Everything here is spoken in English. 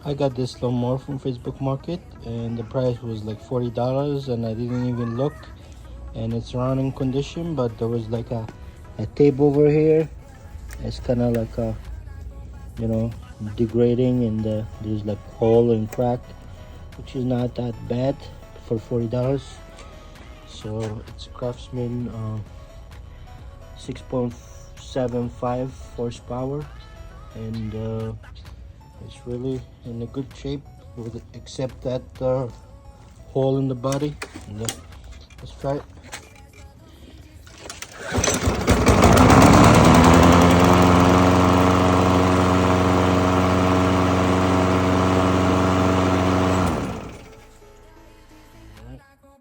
I got this lawnmower from Facebook Market, and the price was like $40, and I didn't even look. And it's running condition, but there was like a tape over here. It's kind of like a, degrading, and there's like hole and crack, which is not that bad for $40. So it's Craftsman 6.75 horsepower, and it's really in a good shape, except that hole in the body. And, let's try it.